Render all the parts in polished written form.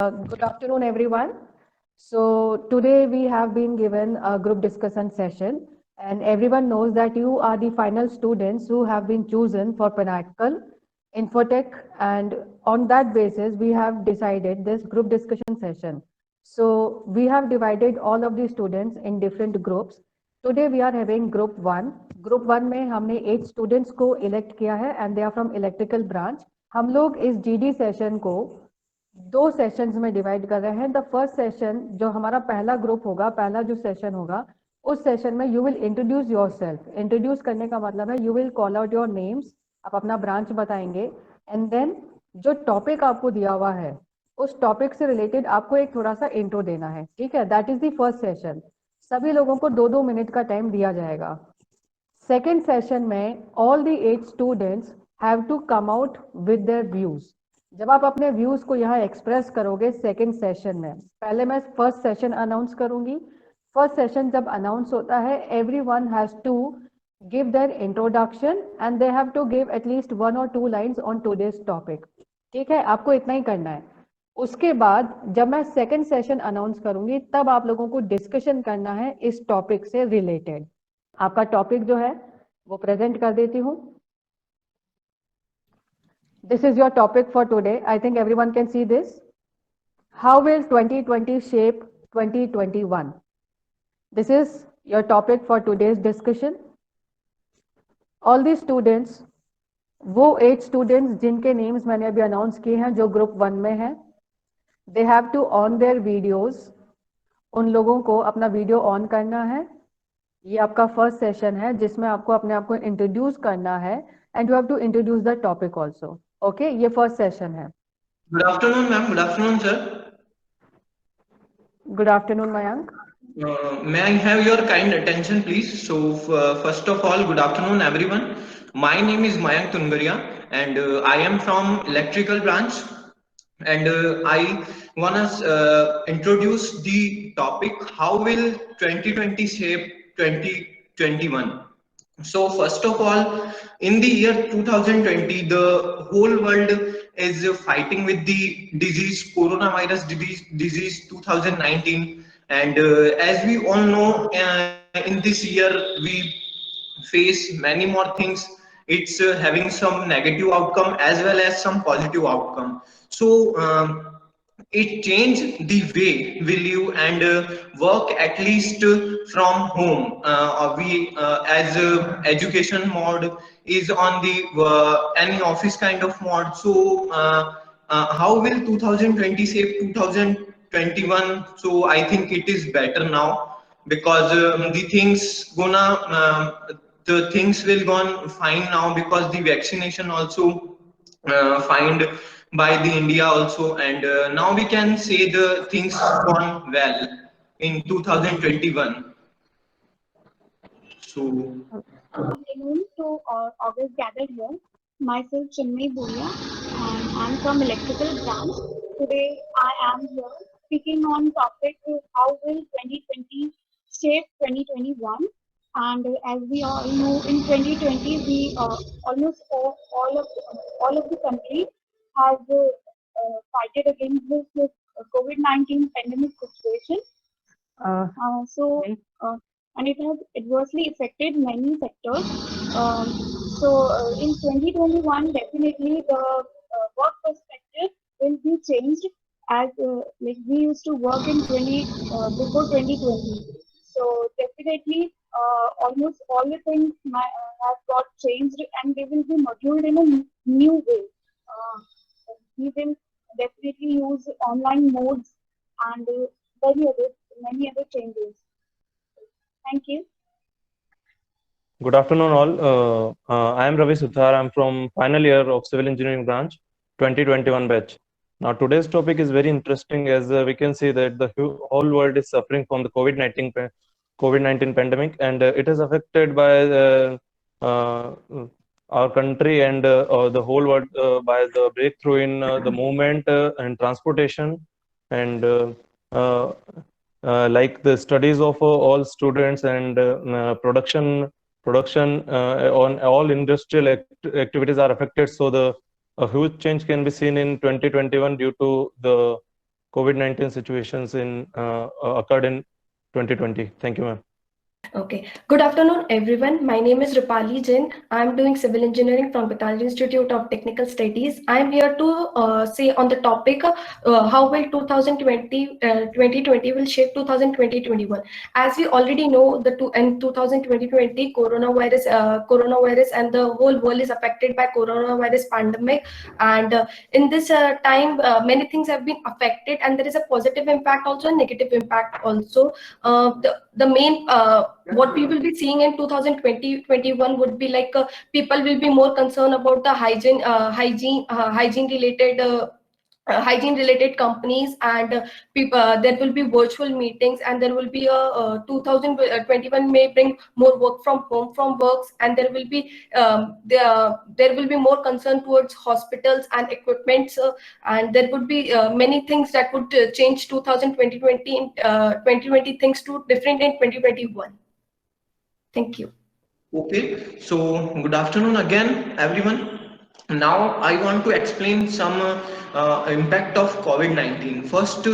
Good afternoon, everyone. So today we have been given a group discussion session, and everyone knows that you are the final students who have been chosen for Pinnacle Infotech, and on that basis, we have decided this group discussion session. So we have divided all of the students in different groups. Today we are having group one. Group one में हमने 8 students को elect किया है, and they are from electrical branch. हम लोग इस GD session को 2 sessions में डिवाइड कर रहे हैं. द फर्स्ट सेशन जो हमारा पहला ग्रुप होगा, पहला जो सेशन होगा, उस सेशन में you will introduce yourself. Introduce करने का मतलब है you will call out your names, आप अपना ब्रांच बताएंगे, एंड देन जो टॉपिक आपको दिया हुआ है उस टॉपिक से रिलेटेड आपको एक थोड़ा सा इंट्रो देना है. ठीक है, that is the first session. सभी लोगों को 2-2 मिनट का टाइम दिया जाएगा. सेकेंड सेशन में all the 8 students have to come out with their views. जब आप अपने व्यूज को यहाँ एक्सप्रेस करोगे सेकेंड सेशन में, पहले मैं फर्स्ट सेशन अनाउंस करूंगी. फर्स्ट सेशन जब अनाउंस होता है, everyone has to give their introduction and they have to give at least 1 or 2 lines on today's topic. ठीक है, आपको इतना ही करना है. उसके बाद जब मैं सेकेंड सेशन अनाउंस करूंगी तब आप लोगों को डिस्कशन करना है इस टॉपिक से रिलेटेड. आपका टॉपिक जो है वो प्रेजेंट कर देती हूँ. This is your topic for today. I think everyone can see this. How will 2020 shape 2021? This is your topic for today's discussion. All the students, वो 8 students जिनके names मैंने अभी announce किए हैं जो group 1 में हैं, they have to on their videos. उन लोगों को अपना वीडियो ऑन करना है. ये आपका फर्स्ट सेशन है जिसमें आपको अपने आप को इंट्रोड्यूस करना है, and you have to introduce the topic also. Okay, ये फर्स्ट सेशन है. Good afternoon, ma'am. Good afternoon, sir. Good afternoon, Mayank. May I have your kind attention, please? So, first of all, good afternoon, everyone. My name is Mayank Tungaria, and I am from electrical branch. And I wanna introduce the topic: How will 2020 shape 2021? So first of all, in the year 2020, the whole world is fighting with the disease, coronavirus disease 2019. And as we all know, in this year, we face many more things. It's having some negative outcome as well as some positive outcome. So it changed the way we live and work, at least from home. We as education mode is on the any office kind of mode. So how will 2020 shape 2021? So I think it is better now, because the things will gone fine now, because the vaccination also find by the India also, and now we can say the things gone well in 2021. So Afternoon to August gathered here. Myself Chinmay Bhuria, and I'm from electrical branch. Today I am here speaking on topic how will 2020 shape 2021. And as we all know, in 2020 we almost all of the country has fighted against this COVID-19 pandemic situation. Uh, So okay. and it has adversely affected many sectors. Um, in 2021, definitely the work perspective will be changed, as like we used to work in 20 before 2020. So definitely, almost all the things have got changed, and they will be moduled in a new way. Uh, we will definitely use online modes and many other changes. Thank you. Good afternoon, all. I am Ravi Suthar. I'm from final year of Civil Engineering branch, 2021 batch. Now, today's topic is very interesting, as we can see that the whole world is suffering from the COVID-19 pandemic, and it is affected by uh, our country and the whole world by the breakthrough in the movement and transportation, and like the studies of all students and production on all industrial activities are affected. So the a huge change can be seen in 2021 due to the COVID-19 situations occurred in 2020. Thank you, ma'am. Okay. Good afternoon, everyone. My name is Rupali Jain. I'm doing civil engineering from Patanjali Institute of Technical Studies. I'm here to say on the topic how will 2020 will shape 2020-21. As we already know, in 2020 coronavirus and the whole world is affected by coronavirus pandemic. And in this time, many things have been affected, and there is a positive impact also, and negative impact also. The main what we will be seeing in 2020-21 would be like people will be more concerned about the hygiene related companies, and there will be virtual meetings, and there will be a 2021 may bring more work from home from works, and there will be there will be more concern towards hospitals and equipments, and there would be many things that would change 2020 things to different in 2021. Thank you. Okay, so good afternoon again, everyone. Now I want to explain some impact of COVID-19. First,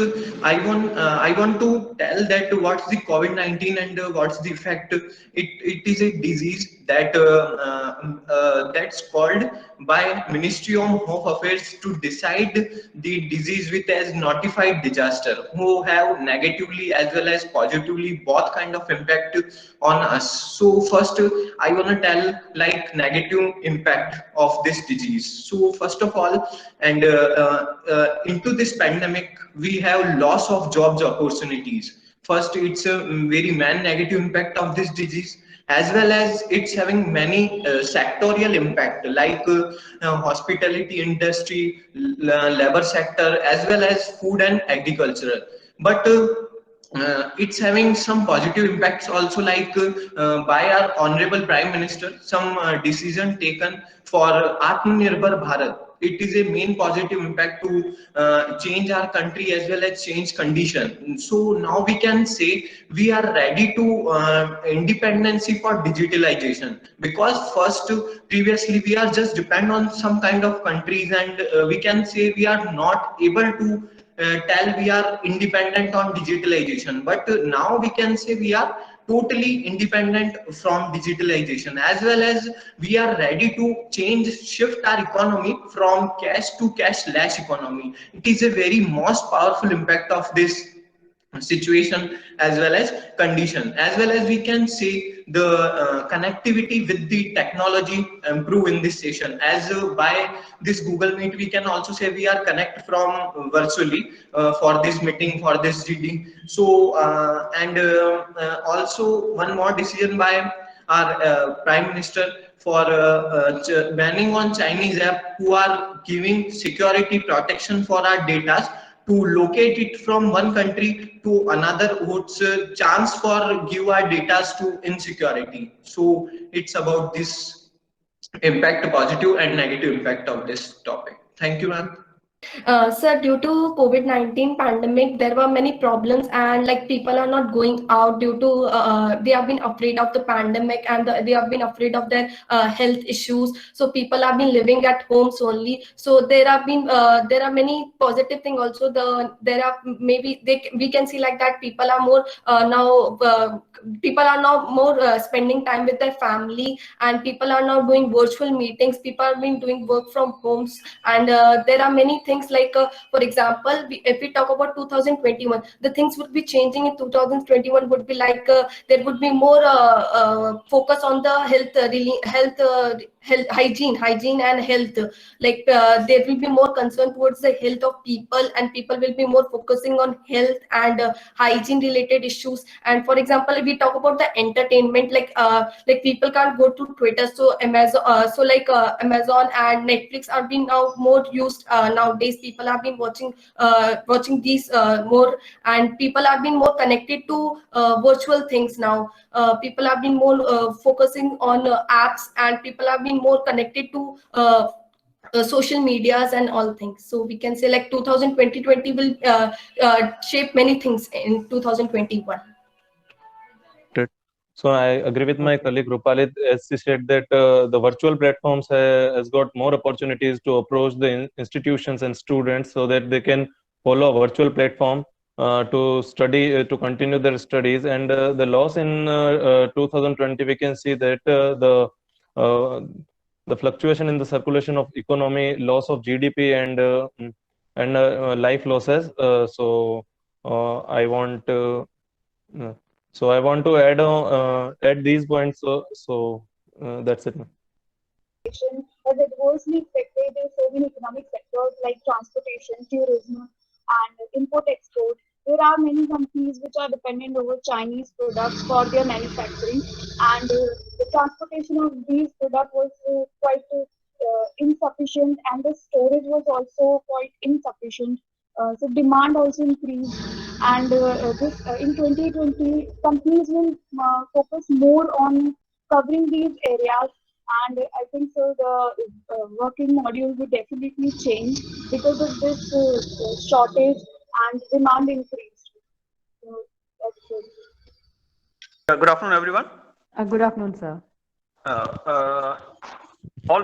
I want to tell that what's the COVID-19 and what's the effect. It is a disease that that's called by Ministry of Home Affairs to decide the disease with as notified disaster, who have negatively as well as positively both kind of impact on us. So first I want to tell like negative impact of this disease. So first of all, and into this pandemic we have loss of jobs opportunities. First, it's a very negative impact of this disease, as well as it's having many sectorial impact like hospitality industry, labor sector, as well as food and agriculture. But it's having some positive impacts also, like by our honorable prime minister, some decision taken for Atmanirbhar Bharat. It is a main positive impact to change our country as well as change condition. So now we can say we are ready to independency for digitalization, because first previously we are just depend on some kind of countries, and we can say we are not able to tell we are independent on digitalization. But now we can say we are totally independent from digitalization, as well as we are ready to shift our economy from cash to cashless economy. It is a very most powerful impact of this situation as well as condition, as well as we can say the connectivity with the technology improve in this session. As by this Google Meet, we can also say we are connect from virtually for this meeting, for this GD. So and also one more decision by our Prime Minister for banning on Chinese app who are giving security protection for our data, to locate it from one country to another, what's a chance for give our data to insecurity. So it's about this impact, positive and negative impact of this topic. Thank you, ma'am. Sir, due to COVID-19 pandemic, there were many problems, and like people are not going out due to they have been afraid of the pandemic, and they have been afraid of their health issues. So people have been living at homes only. So there are many positive things also. There are maybe we can see like that people are more now spending time with their family, and people are now doing virtual meetings. People have been doing work from homes, and there are many things like for example, if we talk about 2021, the things would be changing in 2021 would be like there would be more focus on the health hygiene and health. Like there will be more concern towards the health of people, and people will be more focusing on health and hygiene related issues. And for example, if we talk about the entertainment, like people can't go to Twitter, so Amazon and Netflix are being now more used nowadays. People have been watching these more, and people have been more connected to virtual things now. People have been more focusing on apps, and people have been more connected to social medias and all things. So we can say like 2020 will shape many things in 2021. So I agree with my colleague Rupali, as she said that the virtual platforms has got more opportunities to approach the institutions and students, so that they can follow a virtual platform to study, to continue their studies. And the loss in 2020, we can see that the fluctuation in the circulation of economy, loss of GDP, and life losses. I want to add these points. That's it. Has adversely affected so many economic sectors like transportation, tourism, and import-export. There are many companies which are dependent over Chinese products for their manufacturing, and the transportation of these products was quite insufficient, and the storage was also quite insufficient. So demand also increased, and in 2020, companies will focus more on covering these areas. And I think so the working module will definitely change because of this shortage and demand increase. So that's it. Good afternoon, everyone. Good afternoon, sir. All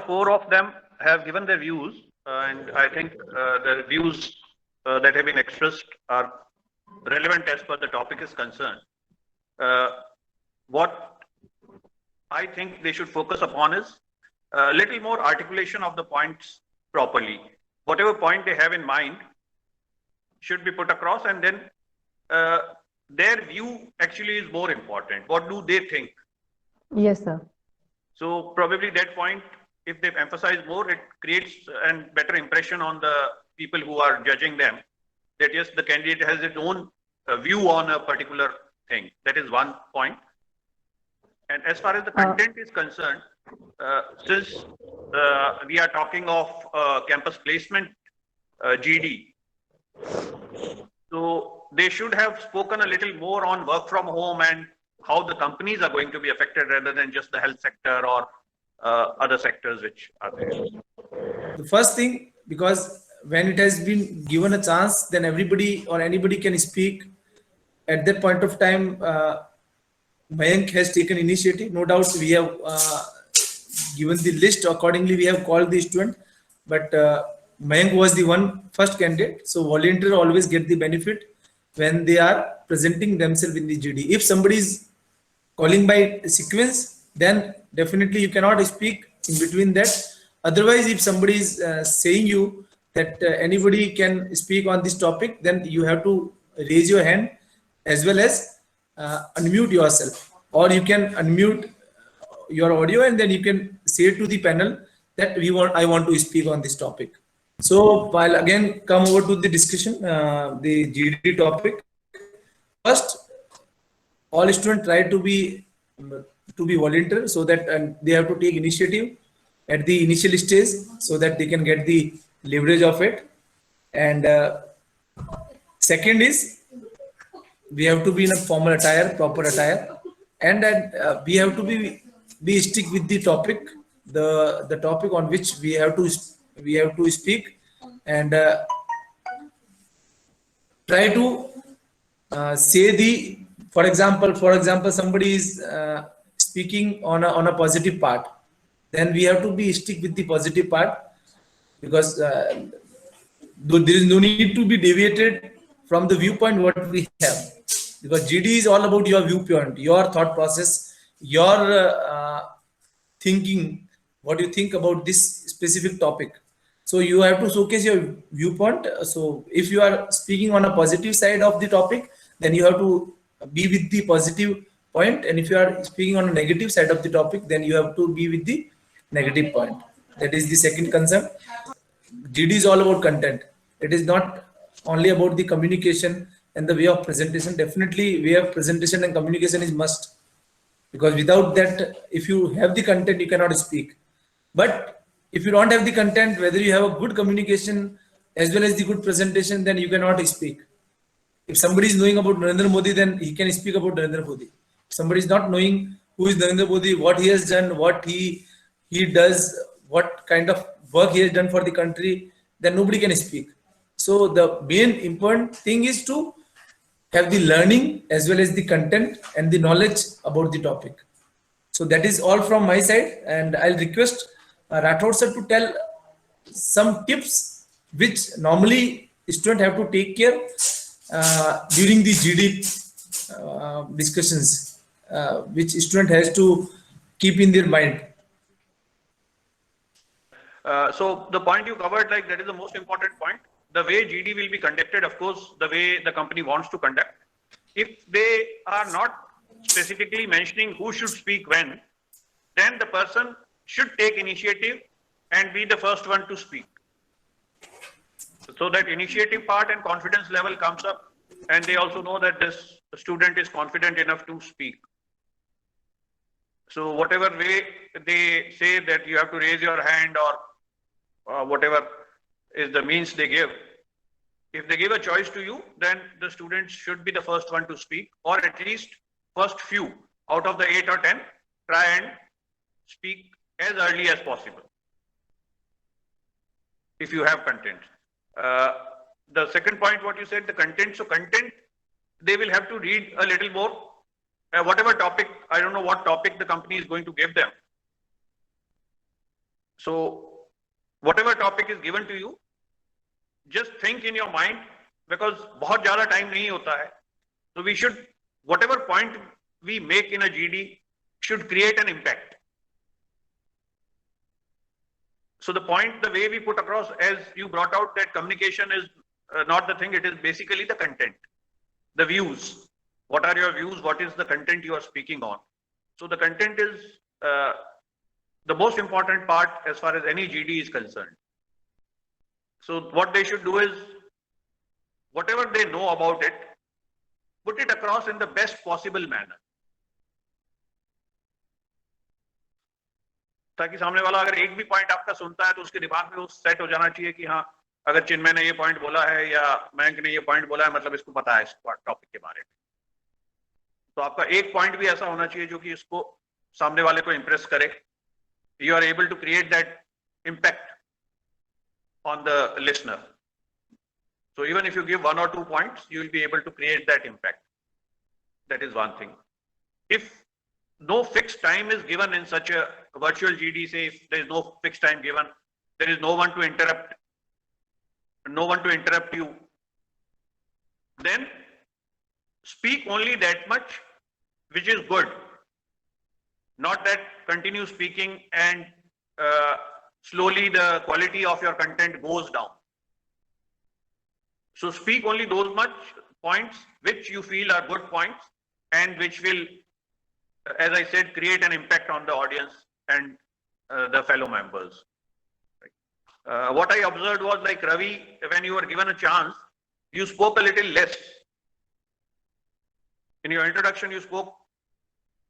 four of them have given their views, and I think the views that have been expressed are relevant as per the topic is concerned. What I think they should focus upon is a little more articulation of the points properly. Whatever point they have in mind should be put across, and then their view actually is more important. What do they think? Yes, sir. So probably that point, if they emphasize more, it creates a better impression on the people who are judging them, that yes, the candidate has its own view on a particular thing. That is one point. And as far as the content is concerned, since we are talking of campus placement GD, so they should have spoken a little more on work from home and how the companies are going to be affected rather than just the health sector or other sectors which are there. The first thing, because when it has been given a chance, then everybody or anybody can speak. At that point of time, Mayank has taken initiative. No doubt we have given the list. Accordingly, we have called the student. But Mayank was the first candidate. So volunteer always get the benefit when they are presenting themselves in the GD. If somebody is calling by sequence, then definitely you cannot speak in between that. Otherwise, if somebody is saying you that anybody can speak on this topic, then you have to raise your hand as well as unmute yourself, or you can unmute your audio and then you can say to the panel that I want to speak on this topic. So while again come over to the discussion, the GD topic. First, all students try to be volunteer, so that they have to take initiative at the initial stage so that they can get the leverage of it. And second is, we have to be in a formal attire, proper attire, and we have to be stick with the topic, the topic on which we have to speak, and try to say for example, somebody is speaking on a positive part, then we have to be stick with the positive part, because there is no need to be deviated from the viewpoint what we have, because GD is all about your viewpoint, your thought process, your thinking, what you think about this specific topic. So you have to showcase your viewpoint. So if you are speaking on a positive side of the topic, then you have to be with the positive point, and if you are speaking on a negative side of the topic, then you have to be with the negative point. That is the second concern. GD is all about content. It is not only about the communication and the way of presentation. Definitely way of presentation and communication is must, because without that, if you have the content, you cannot speak. But if you don't have the content, whether you have a good communication as well as the good presentation, then you cannot speak. If somebody is knowing about Narendra Modi, then he can speak about Narendra Modi. If somebody is not knowing who is Narendra Modi, what he has done, what he does, what kind of work he has done for the country, then nobody can speak. So the main important thing is to have the learning as well as the content and the knowledge about the topic. So that is all from my side, and I'll request Rathod sir to tell some tips which normally student have to take care during the GD discussions, which student has to keep in their mind. So the point you covered, like that is the most important point. The way GD will be conducted, of course, the way the company wants to conduct. If they are not specifically mentioning who should speak when, then the person should take initiative and be the first one to speak. So that initiative part and confidence level comes up, and they also know that this student is confident enough to speak. So whatever way they say that you have to raise your hand or whatever is the means they give, if they give a choice to you, then the students should be the first one to speak, or at least first few out of the 8 or 10, try and speak as early as possible if you have content. The second point, what you said, the content. So content, they will have to read a little more. Whatever topic, I don't know what topic the company is going to give them. So whatever topic is given to you, just think in your mind, because बहुत ज़्यादा time नहीं होता है. So we should, whatever point we make in a GD should create an impact. So the point, the way we put across, as you brought out, that communication is not the thing, it is basically the content, the views. What are your views? What is the content you are speaking on? So the content is the most important part as far as any GD is concerned. So what they should do is, whatever they know about it, put it across in the best possible manner. ताकि सामने वाला अगर एक भी point आपका सुनता है तो उसके दिमाग में वो सेट हो जाना चाहिए कि हाँ, अगर चिन्मय ने ये पॉइंट बोला है या मयंक ने ये पॉइंट बोला है, मतलब इसको पता है इस टॉपिक के बारे में. तो आपका एक पॉइंट भी ऐसा होना चाहिए जो कि इसको सामने वाले को इंप्रेस करे. You are able to create that impact on the listener. So even if you give 1 or 2 points, you will be able to create that impact. That is one thing. If no fixed time is given in such a virtual GD, say if there is no fixed time given, there is no one to interrupt you, then speak only that much which is good. Not that continue speaking and slowly the quality of your content goes down. So speak only those much points which you feel are good points and which will, as I said, create an impact on the audience and the fellow members. What I observed was, like Ravi, when you were given a chance, you spoke a little less. In your introduction, you spoke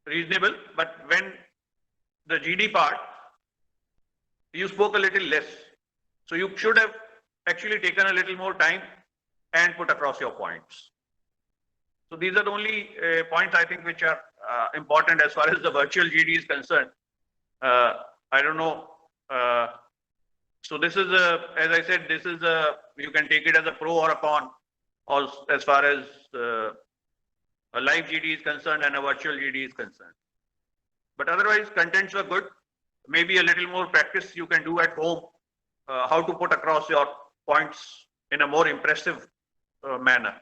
reasonable, but when the GD part, you spoke a little less. So you should have actually taken a little more time and put across your points. So these are the only points I think which are important as far as the virtual GD is concerned. I don't know. So this is as I said, this is you can take it as a pro or a con, or as far as a live GD is concerned and a virtual GD is concerned. But otherwise, contents were good. Maybe a little more practice you can do at home, how to put across your points in a more impressive manner.